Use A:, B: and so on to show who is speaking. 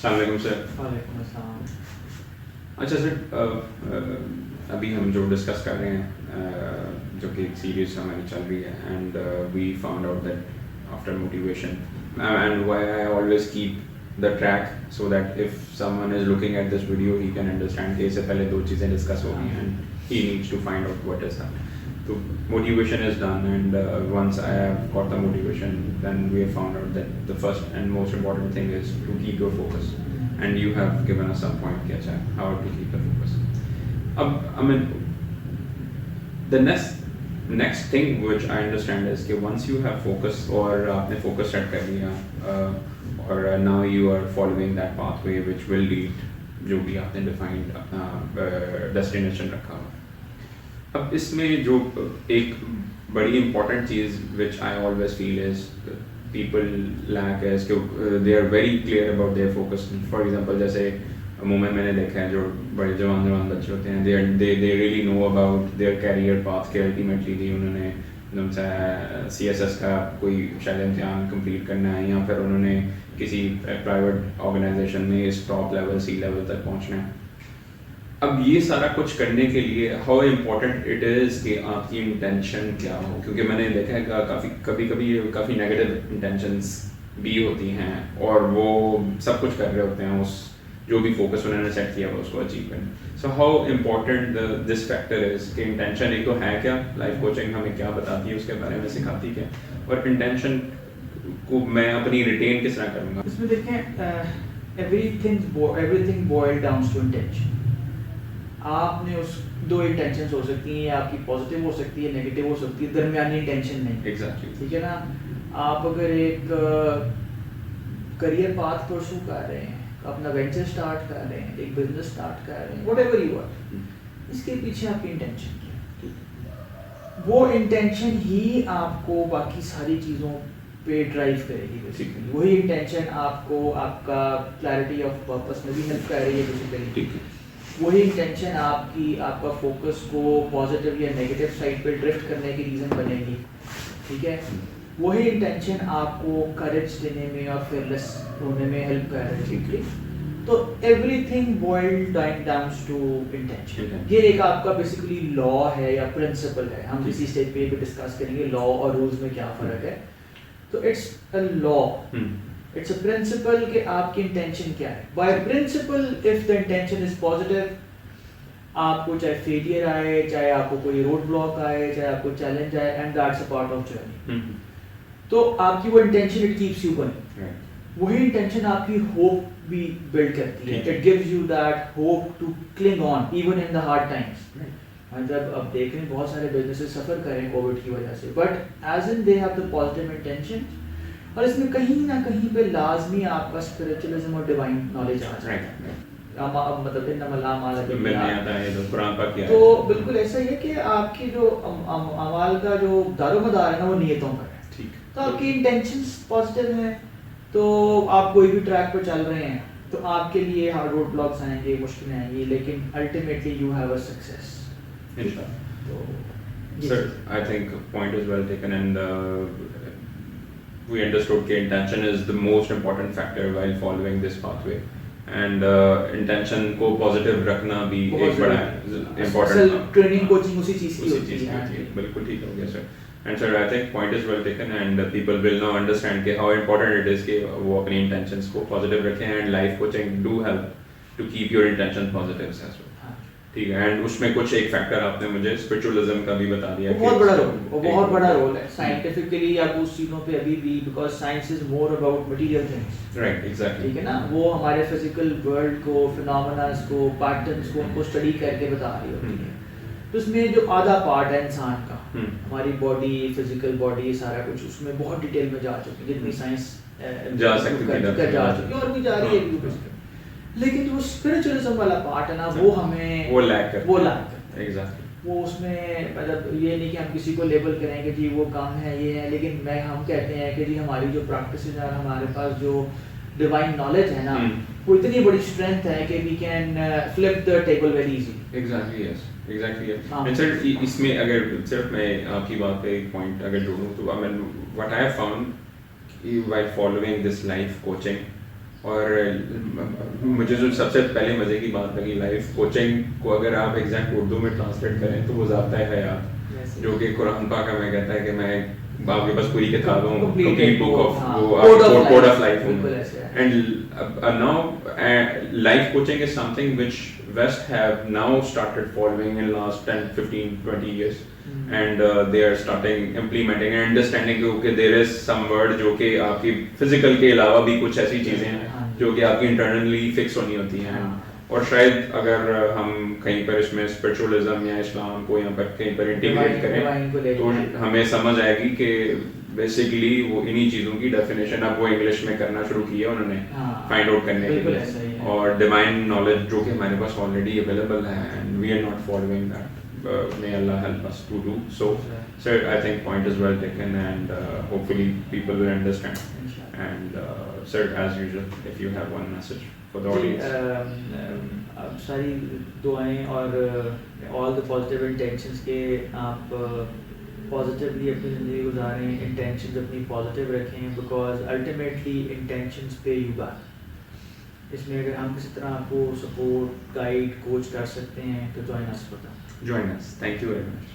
A: अस्सलाम वालेकुम सर।
B: वालेकुम अस्सलाम।
A: अच्छा सर, अभी हम जो डिस्कस कर रहे हैं जो कि एक सीरीज हमारी चल रही है and we found out that after motivation and why I always keep the track so that if someone is looking at this video he can understand कि इससे पहले दो चीज़ें डिस्कस होगी and he needs to find out what is that. So motivation is done, and once I have got the motivation, then we have found out that the first and most important thing is to keep your focus. And you have given us some point, Kya, how to keep the focus. I mean, the next thing which I understand is that once you have focus or आपने focus set कर लिया or now you are following that pathway which will lead जो भी आपने defined destination रखा हुआ. अब इसमें जो एक बड़ी इम्पॉर्टेंट चीज़ which I always feel is people lack है कि they are very clear about their focus. For example जैसे मुंबई में मैंने देखा है जो बड़े जवान बच्चे होते हैं they really know about their career path के अल्टीमेटली भी उन्होंने CSS का कोई शायद इम्तिहान कंप्लीट करना है या फिर उन्होंने किसी प्राइवेट ऑर्गेनाइजेशन में इस टॉप लेवल C लेवल तक पहुँचना है. अब ये सारा कुछ करने के लिए हाउ इम्पोर्टेंट इट इज़ कि आपकी इंटेंशन क्या हो, क्योंकि मैंने देखा है काफ़ी नेगेटिव इंटेंशंस भी होती हैं और वो सब कुछ कर रहे होते हैं उस जो भी फोकस उन्होंने सेट किया हुआ उसको अचीव करने. So how important this factor is कि इंटेंशन एक तो है क्या, लाइफ कोचिंग हमें क्या बताती है उसके बारे में सिखाती क्या, और इंटेंशन को मैं अपनी रिटेन किस तरह करूँगा.
B: इसमें देखें everything boil down to intention. आपने उस दो इंटेंशंस हो सकती हैं, आपकी पॉजिटिव हो सकती है, नेगेटिव हो सकती है, दरमियानी इंटेंशन नहीं.
A: एग्जैक्टली
B: ठीक है ना. आप अगर एक करियर पाथ परस्यू कर रहे हैं, अपना वेंचर स्टार्ट कर रहे हैं, एक बिजनेस स्टार्ट कर रहे हैं, व्हाटएवर यू आर, इसके पीछे आपकी इंटेंशन क्या है, वो इंटेंशन ही आपको बाकी सारी चीज़ों पे ड्राइव करेगी बेसिकली. वही इंटेंशन आपको आपका क्लैरिटी ऑफ पर्पस में भी हेल्प कर रही है बेसिकली. वही इंटेंशन आपका फोकस को पॉजिटिव या नेगेटिव साइड पे ड्रिफ्ट करने की रीज़न बनेगी. ठीक है. वही इंटेंशन आपको करेज देने में और फियरलेस होने में हेल्प कर रही है. तो everything boiled down to intention. ये एक आपका बेसिकली लॉ है या प्रिंसिपल है. हम इसी स्टेज पे भी डिस्कस करेंगे लॉ और रूल्स में क्या फ़र्क है. तो it's a law, it's a principle कि आपकी इंटेंशन क्या है. By principle if the intention is positive, आपको चाहे फेलियर आए, चाहे आपको कोई रोड ब्लॉक आए, चाहे आपको चैलेंज आए, and that's a part of journey. तो आपकी वो intention it keeps you going. वही इंटेंशन आपकी होप भी बिल्ड करती है. It gives you that hope to cling on even in the hard times. मतलब अब देख रहे हैं बहुत सारे बिजनेसेस सफर कर रहे हैं कोविड की वजह से, but as in they have the positive intention. और इसमें कहीं ना कहीं पे लाजमी आपका स्पिरिचुअलिज्म और डिवाइन नॉलेज आ जाता है. मतलब तो बिल्कुल ऐसा ही है कि आपकी जो अमाल का जो दारोमदार है ना वो नियतों पर है. ठीक. तो आपकी इंटेंशंस पॉजिटिव हैं, तो आप कोई भी ट्रैक पर चल रहे हैं तो आपके लिए हार्ड रोड ब्लॉक्स आएंगे, मुश्किलें आएंगी, लेकिन ultimately you have a success.
A: तो sir I think point is well taken and we understood that intention is the most important factor while following this pathway, and intention को positive रखना भी एक बड़ा important
B: ट्रेनिंग कोचिंग उसी चीज़ की होती है.
A: बिल्कुल ठीक हो गया sir. and sir I think point is well taken and people will now understand कि how important it is कि वो अपनी intentions को positive रखें, and life coaching do help to keep your intention positive as well. ठीक है. And उसमें कुछ एक फैक्टर आपने मुझे स्पिरिचुअलिज्म का भी बता दिया.
B: बहुत बड़ा रोल है साइंटिफिकली या उस चीज़ों पे अभी भी, because science is more about material things.
A: Right, exactly.
B: ठीक है ना. वो हमारे फिजिकल वर्ल्ड को, फिनोमेनास को, पैटर्न्स को उनको स्टडी करके बता रही होती है. तो उसमें जो आधा पार्ट है इंसान का, हमारी बॉडी, फिजिकल बॉडी, सारा कुछ उसमें बहुत डिटेल में जा चुकी है, जितनी साइंस
A: जा सकती है
B: और भी जा रही है. लेकिन जो स्पिरिचुअलिज्म वाला पार्ट है ना वो हमें
A: वो लैक करता
B: है. एग्जैक्टली. वो उसमें मतलब ये नहीं कि हम किसी को लेबल करें कि जी वो कम है, ये है, लेकिन हम कहते हैं कि जी हमारी जो प्रैक्टिस है, हमारे पास जो डिवाइन नॉलेज है ना वो इतनी बड़ी स्ट्रेंथ है कि we can flip the table very easy.
A: Exactly. Yes, exactly. Sir इसमें अगर सिर्फ मैं आपकी बात पे एक पॉइंट अगर जोड़ूं तो I mean what I have found while following this life coaching और मुझे जो सबसे पहले मज़े की बात लगी लाइफ कोचिंग को अगर आप एग्जैक्ट उर्दू में ट्रांसलेट करें तो वो ज़ाब्ता हयात जो कि कुरान पाक हमें कहता है कि मैं आपके पास पूरी किताब हूँ, कंप्लीट बुक ऑफ वो कोड ऑफ लाइफ हूँ. And now life coaching is something which West have now started following in last 10, 15, 20 years. And they are starting implementing and understanding कि okay, there is some word जो कि आपकी physical के अलावा भी कुछ ऐसी चीज़ें हैं जो कि आपकी internally fix होनी होती हैं. और शायद अगर हम कहीं पर इसमें spiritualism या इस्लाम को यहाँ पर कहीं पर integrate करें तो हमें समझ आएगी कि बेसिकली वो इन्हीं चीज़ों की डेफिनेशन अब वो इंग्लिश में करना शुरू की है उन्होंने फाइंड आउट करने के लिए. और डिवाइन नॉलेज जो कि हमारे पास ऑलरेडी अवेलेबल है and we are not following that. May Allah help us to do so. So I think point is well taken and hopefully people will understand. And sir, as usual, if you have one message for the audience.
B: सारी दुआएं और all the positive intentions के आप positively अपनी ज़िंदगी गुजारें, intentions अपनी positive रखें because ultimately intentions पे यू बैक. इसमें अगर हम किसी तरह आपको सपोर्ट गाइड कोच कर सकते हैं तो join us.
A: Join us. Thank you very much.